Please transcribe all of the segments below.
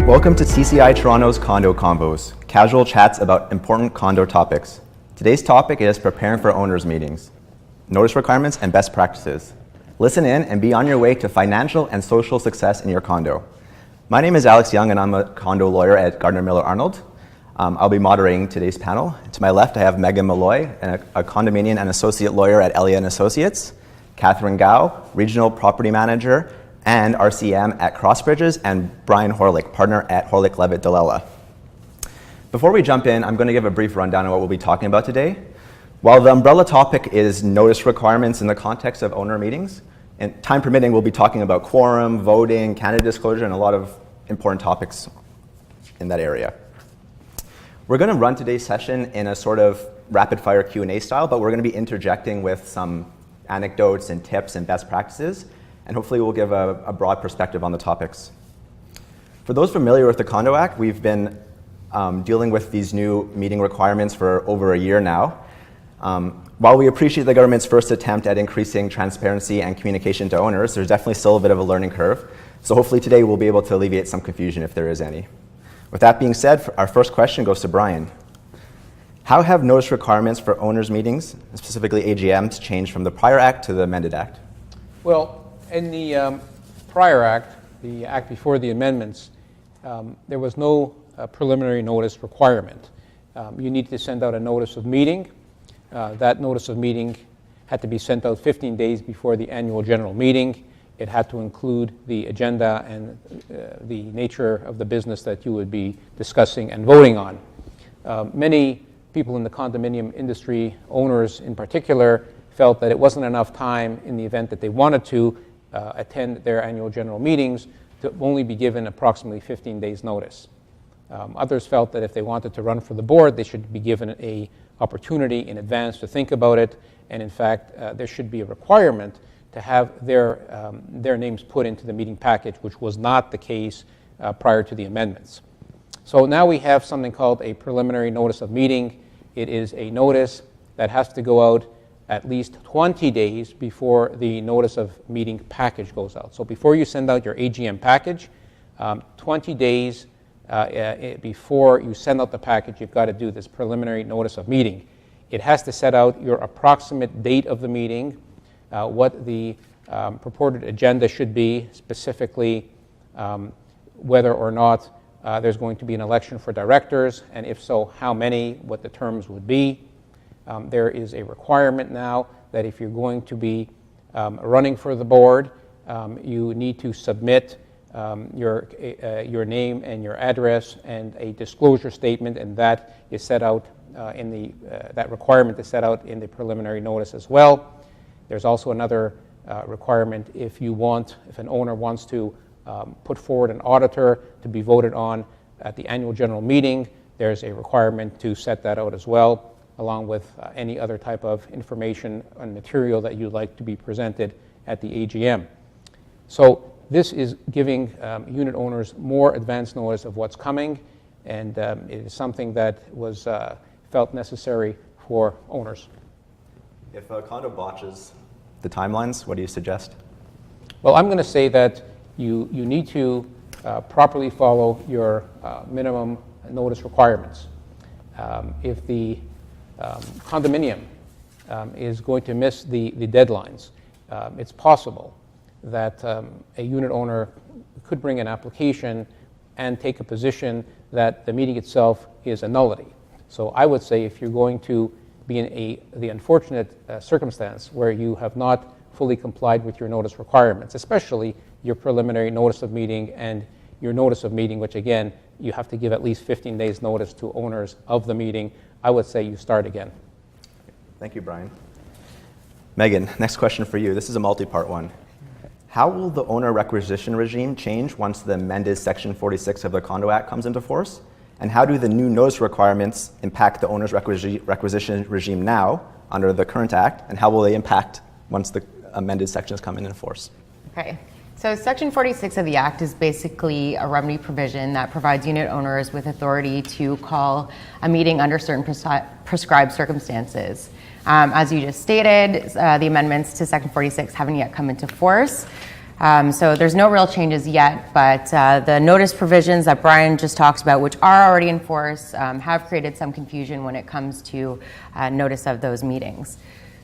Welcome to TCI Toronto's Condo Convos, casual chats about important condo topics. Today's topic is preparing for owners' meetings, notice requirements, and best practices. Listen in and be on your way to financial and social success in your condo. My name is Alex Young, and I'm a condo lawyer at Gardner Miller Arnold. I'll be moderating today's panel. To my left, I have Megan Molloy, a condominium and associate lawyer at Elliott & Associates, Katherine Gao, regional property manager and RCM at Crossbridges, and Brian Horlick, partner at Horlick Levitt Delela. Before we jump in, I'm going to give a brief rundown of what we'll be talking about today. While the umbrella topic is notice requirements in the context of owner meetings, and time permitting, we'll be talking about quorum, voting, candidate disclosure, and a lot of important topics in that area. We're going to run today's session in a sort of rapid-fire Q&A style, but we're going to be interjecting with some anecdotes and tips and best practices, and hopefully we'll give a broad perspective on the topics. For those familiar with the Condo Act, we've been dealing with these new meeting requirements for over a year now. While we appreciate the government's first attempt at increasing transparency and communication to owners, there's definitely still a bit of a learning curve. So hopefully today we'll be able to alleviate some confusion if there is any. With that being said, our first question goes to Brian. How have notice requirements for owners' meetings, specifically AGMs, changed from the prior act to the amended act? Well, in the prior act, the act before the amendments, there was no preliminary notice requirement. You need to send out a notice of meeting. That notice of meeting had to be sent out 15 days before the annual general meeting. It had to include the agenda and the nature of the business that you would be discussing and voting on. Many people in the condominium industry, owners in particular, felt that it wasn't enough time in the event that they wanted to attend their annual general meetings to only be given approximately 15 days notice. Others felt that if they wanted to run for the board, they should be given an opportunity in advance to think about it, and in fact, there should be a requirement to have their names put into the meeting package, which was not the case prior to the amendments. So now we have something called a preliminary notice of meeting. It is a notice that has to go out at least 20 days before the notice of meeting package goes out. So before you send out your AGM package, 20 days before you send out the package, you've got to do this preliminary notice of meeting. It has to set out your approximate date of the meeting, what the purported agenda should be, specifically whether or not there's going to be an election for directors, and if so, how many, what the terms would be. There is a requirement now that if you're going to be running for the board, you need to submit your name and your address and a disclosure statement, and that is set out that requirement is set out in the preliminary notice as well. There's also another requirement if an owner wants to put forward an auditor to be voted on at the annual general meeting, there's a requirement to set that out as well, along with any other type of information and material that you'd like to be presented at the AGM. So this is giving unit owners more advance notice of what's coming, and it is something that was felt necessary for owners. If a condo botches the timelines, what do you suggest? Well, I'm going to say that you need to properly follow your minimum notice requirements. If the condominium is going to miss the deadlines, it's possible that a unit owner could bring an application and take a position that the meeting itself is a nullity. So I would say if you're going to be in the unfortunate circumstance where you have not fully complied with your notice requirements, especially your preliminary notice of meeting and your notice of meeting, which again, you have to give at least 15 days notice to owners of the meeting, I would say you start again. Thank you, Brian. Megan, next question for you. This is a multi-part one. How will the owner requisition regime change once the amended Section 46 of the Condo Act comes into force? And how do the new notice requirements impact the owner's requisition regime now under the current act? And how will they impact once the amended sections come into force? Okay. So Section 46 of the Act is basically a remedy provision that provides unit owners with authority to call a meeting under certain prescribed circumstances. As you just stated, the amendments to Section 46 haven't yet come into force. So there's no real changes yet, but the notice provisions that Brian just talked about, which are already in force, have created some confusion when it comes to notice of those meetings.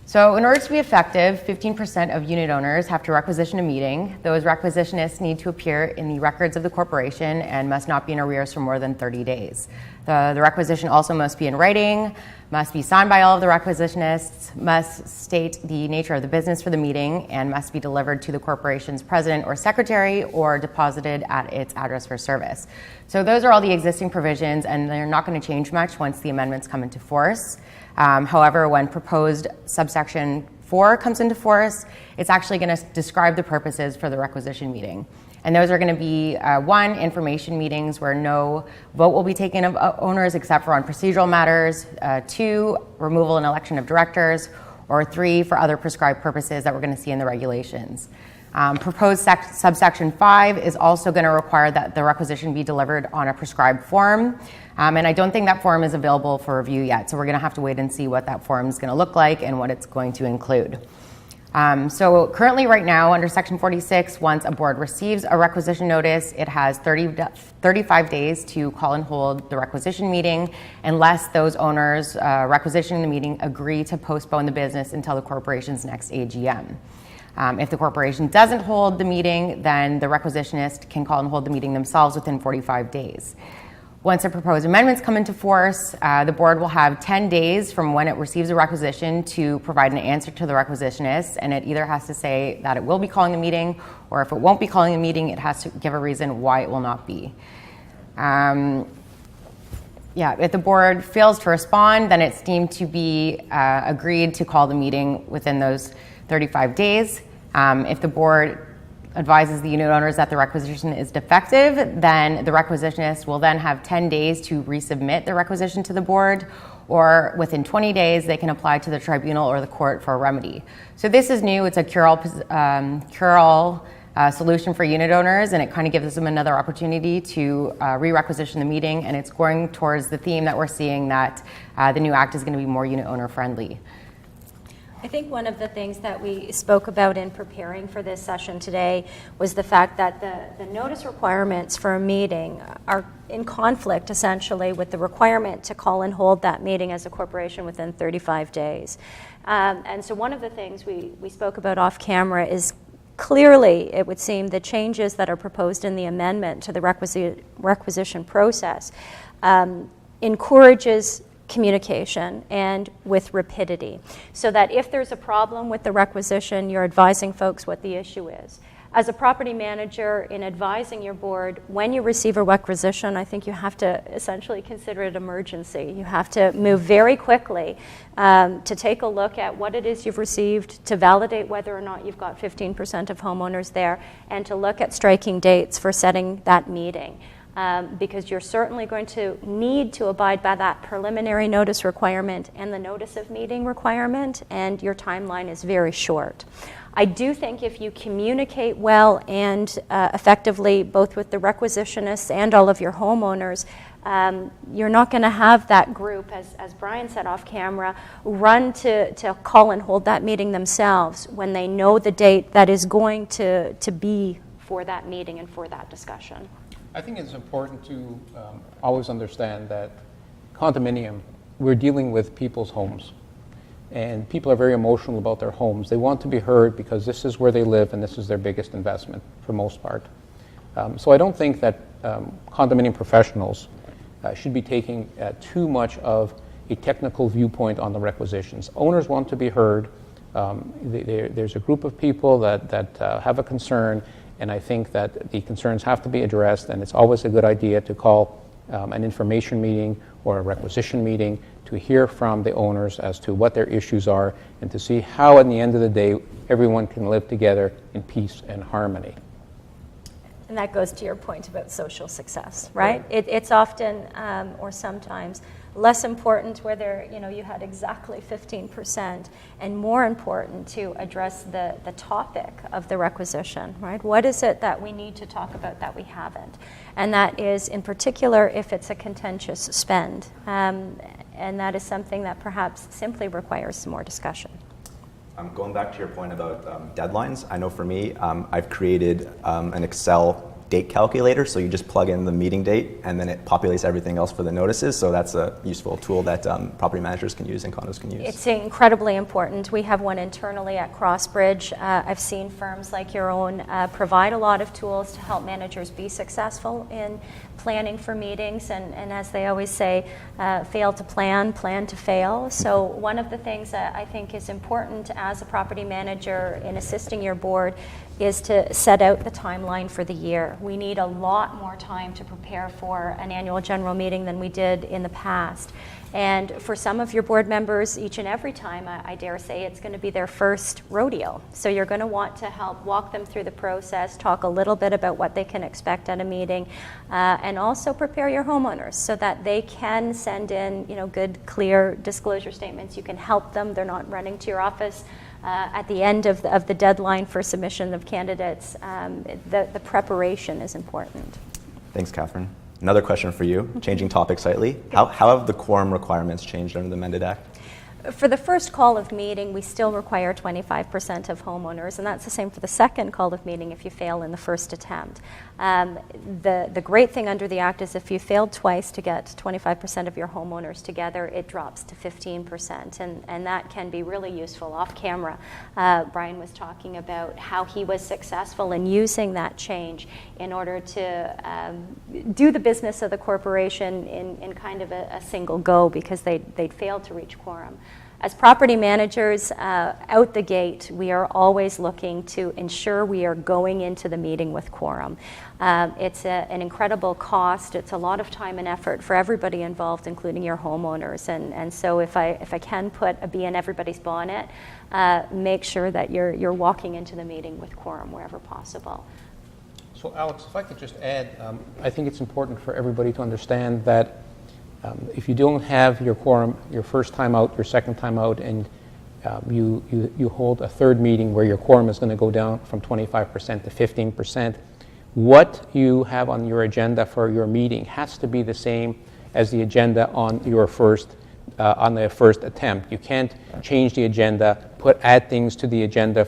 So in order to be effective, 15% of unit owners have to requisition a meeting. Those requisitionists need to appear in the records of the corporation and must not be in arrears for more than 30 days. The requisition also must be in writing, must be signed by all of the requisitionists, must state the nature of the business for the meeting, and must be delivered to the corporation's president or secretary or deposited at its address for service. So those are all the existing provisions, and they're not going to change much once the amendments come into force. However, when proposed subsection 4 comes into force, it's actually going to describe the purposes for the requisition meeting. And those are going to be 1, information meetings where no vote will be taken of owners except for on procedural matters, 2, removal and election of directors, or 3, for other prescribed purposes that we're going to see in the regulations. Proposed subsection 5 is also going to require that the requisition be delivered on a prescribed form. And I don't think that form is available for review yet, so we're going to have to wait and see what that form is going to look like and what it's going to include. So currently right now under section 46, once a board receives a requisition notice, it has 35 days to call and hold the requisition meeting unless those owners requisitioning the meeting agree to postpone the business until the corporation's next AGM. If the corporation doesn't hold the meeting, then the requisitionist can call and hold the meeting themselves within 45 days. Once the proposed amendments come into force, the board will have 10 days from when it receives a requisition to provide an answer to the requisitionist, and it either has to say that it will be calling the meeting, or if it won't be calling the meeting, it has to give a reason why it will not be. If the board fails to respond, then it's deemed to be agreed to call the meeting within those 35 days. If the board advises the unit owners that the requisition is defective, then the requisitionist will then have 10 days to resubmit the requisition to the board, or within 20 days they can apply to the tribunal or the court for a remedy. So this is new. It's a cure-all solution for unit owners, and it kind of gives them another opportunity to re-requisition the meeting, and it's going towards the theme that we're seeing that the new act is going to be more unit owner friendly. I think one of the things that we spoke about in preparing for this session today was the fact that the notice requirements for a meeting are in conflict essentially with the requirement to call and hold that meeting as a corporation within 35 days. And so one of the things we spoke about off camera is clearly, it would seem, the changes that are proposed in the amendment to the requisition process encourages communication and with rapidity, so that if there's a problem with the requisition, you're advising folks what the issue is. As a property manager, in advising your board, when you receive a requisition, I think you have to essentially consider it emergency. You have to move very quickly to take a look at what it is you've received, to validate whether or not you've got 15% of homeowners there, and to look at striking dates for setting that meeting. Because you're certainly going to need to abide by that preliminary notice requirement and the notice of meeting requirement, and your timeline is very short. I do think if you communicate well and effectively, both with the requisitionists and all of your homeowners, you're not going to have that group, as Brian said off camera, run to call and hold that meeting themselves when they know the date that is going to be for that meeting and for that discussion. I think it's important to always understand that condominium, we're dealing with people's homes. And people are very emotional about their homes. They want to be heard because this is where they live and this is their biggest investment for most part. So I don't think that condominium professionals should be taking too much of a technical viewpoint on the requisitions. Owners want to be heard. There's a group of people that have a concern, and I think that the concerns have to be addressed, and it's always a good idea to call an information meeting or a requisition meeting to hear from the owners as to what their issues are and to see how, at the end of the day, everyone can live together in peace and harmony. And that goes to your point about social success, right? It's often, or sometimes, less important whether you had exactly 15%, and more important to address the topic of the requisition, right? What is it that we need to talk about that we haven't? And that is, in particular, if it's a contentious spend. And that is something that perhaps simply requires some more discussion. Going back to your point about deadlines, I know for me, I've created an Excel date calculator, so you just plug in the meeting date and then it populates everything else for the notices, so that's a useful tool that property managers can use and condos can use. It's incredibly important. We have one internally at Crossbridge. I've seen firms like your own provide a lot of tools to help managers be successful in planning for meetings, and as they always say, fail to plan, plan to fail. So one of the things that I think is important as a property manager in assisting your board is to set out the timeline for the year. We need a lot more time to prepare for an annual general meeting than we did in the past. And for some of your board members, each and every time, I dare say, it's going to be their first rodeo. So you're going to want to help walk them through the process, talk a little bit about what they can expect at a meeting, and also prepare your homeowners so that they can send in, good, clear disclosure statements. You can help them. They're not running to your office at the end of the deadline for submission of candidates. The preparation is important. Thanks, Katherine. Another question for you, changing topic slightly. How have the quorum requirements changed under the amended Act? For the first call of meeting, we still require 25% of homeowners, and that's the same for the second call of meeting if you fail in the first attempt. The great thing under the Act is if you failed twice to get 25% of your homeowners together, it drops to 15%, and that can be really useful off camera. Brian was talking about how he was successful in using that change in order to do the business of the corporation in kind of a single go because they'd failed to reach quorum. As property managers, out the gate, we are always looking to ensure we are going into the meeting with quorum. It's an incredible cost. It's a lot of time and effort for everybody involved, including your homeowners. And so if I can put a bee in everybody's bonnet, make sure that you're walking into the meeting with quorum wherever possible. So Alex, if I could just add, I think it's important for everybody to understand that if you don't have your quorum your first time out, your second time out, and you hold a third meeting where your quorum is going to go down from 25% to 15%, what you have on your agenda for your meeting has to be the same as the agenda on your first attempt. You can't change the agenda, add things to the agenda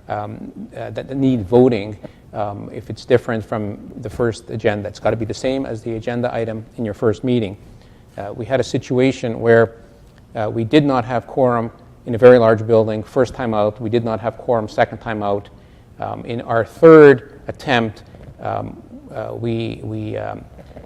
that need voting. If it's different from the first agenda, it's got to be the same as the agenda item in your first meeting. We had a situation where we did not have quorum in a very large building first time out. We did not have quorum second time out. In our third attempt, we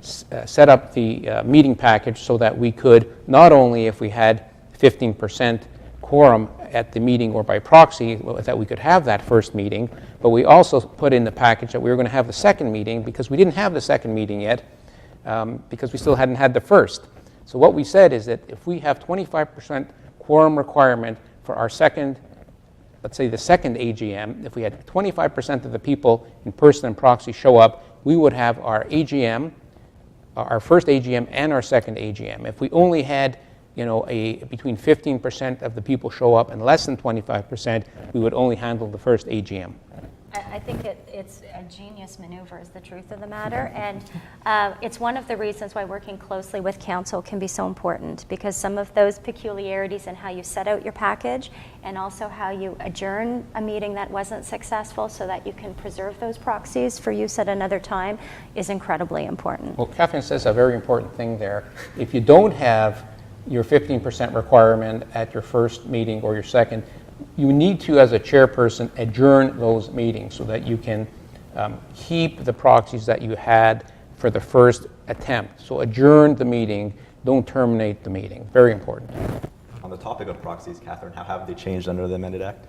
set up the meeting package so that we could, not only if we had 15% quorum at the meeting or by proxy, that we could have that first meeting, but we also put in the package that we were going to have the second meeting because we didn't have the second meeting yet because we still hadn't had the first. So what we said is that if we have 25% quorum requirement for our second, let's say the second AGM, if we had 25% of the people in person and proxy show up, we would have our AGM, our first AGM and our second AGM. If we only had between 15% of the people show up and less than 25%, we would only handle the first AGM. I think it's a genius maneuver is the truth of the matter, and it's one of the reasons why working closely with council can be so important, because some of those peculiarities in how you set out your package and also how you adjourn a meeting that wasn't successful so that you can preserve those proxies for use at another time is incredibly important. Well, Katherine says a very important thing there. If you don't have your 15% requirement at your first meeting or your second, you need to, as a chairperson, adjourn those meetings so that you can keep the proxies that you had for the first attempt. So adjourn the meeting, don't terminate the meeting. Very important. On the topic of proxies, Katherine, how have they changed under the amended Act?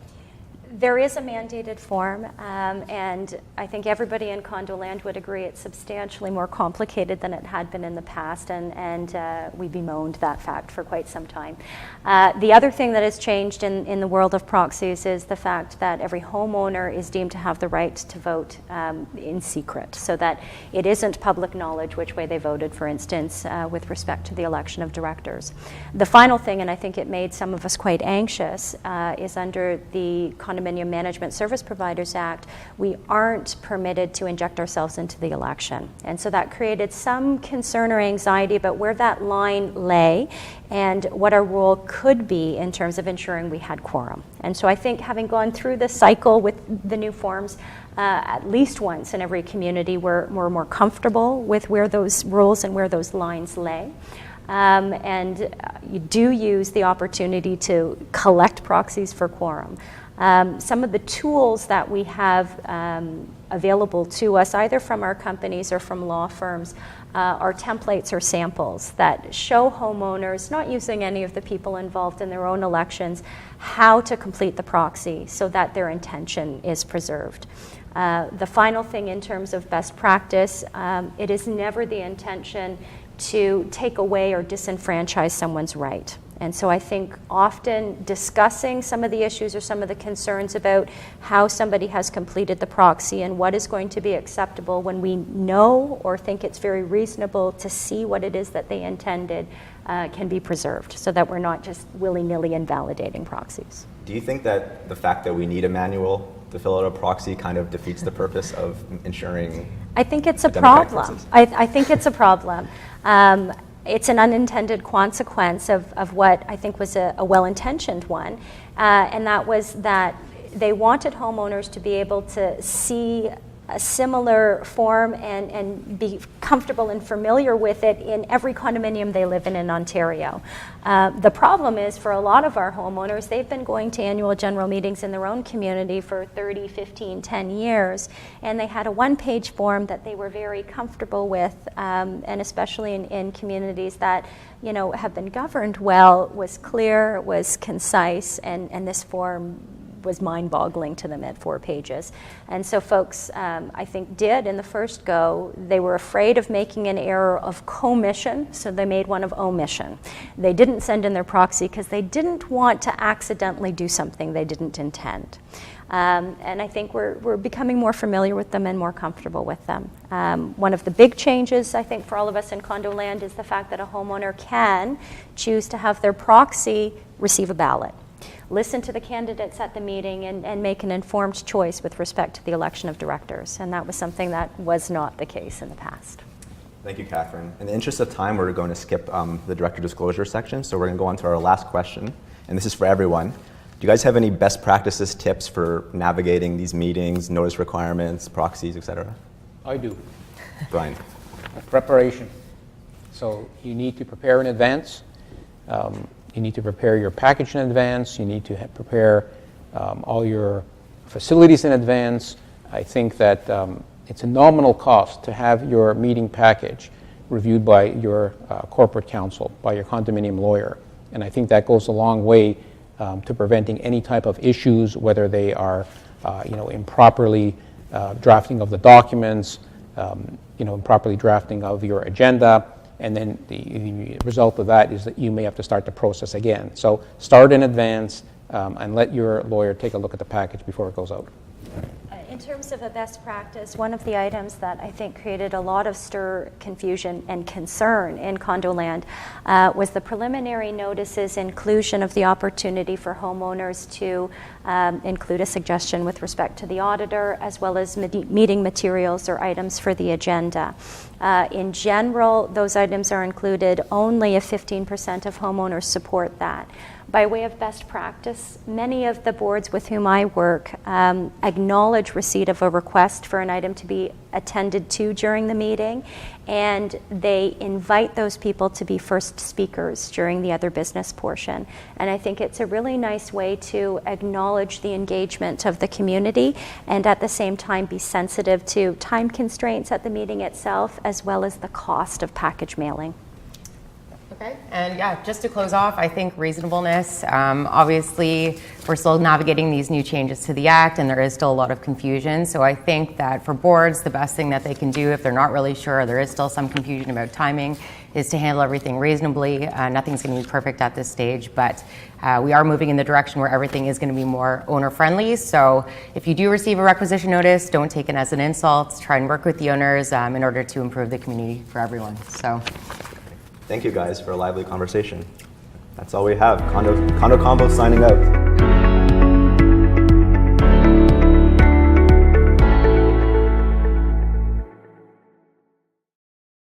There is a mandated form, and I think everybody in condo land would agree it's substantially more complicated than it had been in the past, and we bemoaned that fact for quite some time. The other thing that has changed in the world of proxies is the fact that every homeowner is deemed to have the right to vote in secret, so that it isn't public knowledge which way they voted, for instance, with respect to the election of directors. The final thing, and I think it made some of us quite anxious, is under the Condominium Condominium Management Service Providers Act, we aren't permitted to inject ourselves into the election. And so that created some concern or anxiety about where that line lay and what our role could be in terms of ensuring we had quorum. And so I think having gone through this cycle with the new forms, at least once in every community, we're more comfortable with where those rules and where those lines lay. You do use the opportunity to collect proxies for quorum. Some of the tools that we have available to us, either from our companies or from law firms, are templates or samples that show homeowners, not using any of the people involved in their own elections, how to complete the proxy so that their intention is preserved. The final thing in terms of best practice, it is never the intention to take away or disenfranchise someone's right. And so I think often discussing some of the issues or some of the concerns about how somebody has completed the proxy and what is going to be acceptable when we know or think it's very reasonable to see what it is that they intended can be preserved so that we're not just willy-nilly invalidating proxies. Do you think that the fact that we need a manual to fill out a proxy kind of defeats the purpose of ensuring? I think it's a problem. I think it's a problem. It's an unintended consequence of what I think was a well-intentioned one, and that was that they wanted homeowners to be able to see a similar form and be comfortable and familiar with it in every condominium they live in Ontario. The problem is for a lot of our homeowners, they've been going to annual general meetings in their own community for 30, 15, 10 years, and they had a one-page form that they were very comfortable with, and especially in communities that have been governed well, was clear, was concise, and this form was mind-boggling to them at 4 pages. And so folks, I think, did in the first go, they were afraid of making an error of commission, so they made one of omission. They didn't send in their proxy because they didn't want to accidentally do something they didn't intend. And I think we're becoming more familiar with them and more comfortable with them. One of the big changes, I think, for all of us in condo land is the fact that a homeowner can choose to have their proxy receive a ballot, listen to the candidates at the meeting, and make an informed choice with respect to the election of directors. And that was something that was not the case in the past. Thank you, Katherine. In the interest of time, we're going to skip the director disclosure section, so we're going to go on to our last question, and this is for everyone. Do you guys have any best practices tips for navigating these meetings, notice requirements, proxies, etc.? I do. Brian. Preparation. So you need to prepare in advance. You need to prepare your package in advance. You need to prepare all your facilities in advance. I think that it's a nominal cost to have your meeting package reviewed by your corporate counsel, by your condominium lawyer. And I think that goes a long way to preventing any type of issues, whether they are improperly drafting of the documents, improperly drafting of your agenda. And then the result of that is that you may have to start the process again. So start in advance and let your lawyer take a look at the package before it goes out. In terms of a best practice, one of the items that I think created a lot of stir, confusion, and concern in condo land was the preliminary notices inclusion of the opportunity for homeowners to include a suggestion with respect to the auditor, as well as meeting materials or items for the agenda. In general, those items are included only if 15% of homeowners support that. By way of best practice, many of the boards with whom I work acknowledge receipt of a request for an item to be attended to during the meeting, and they invite those people to be first speakers during the other business portion. And I think it's a really nice way to acknowledge the engagement of the community and at the same time be sensitive to time constraints at the meeting itself, as well as the cost of package mailing. Okay, and yeah, just to close off, I think reasonableness. Obviously, we're still navigating these new changes to the Act, and there is still a lot of confusion. So I think that for boards, the best thing that they can do, if they're not really sure, there is still some confusion about timing, is to handle everything reasonably. Nothing's going to be perfect at this stage, but we are moving in the direction where everything is going to be more owner-friendly. So if you do receive a requisition notice, don't take it as an insult. Try and work with the owners in order to improve the community for everyone. So. Thank you guys for a lively conversation. That's all we have. Condo Convos signing out.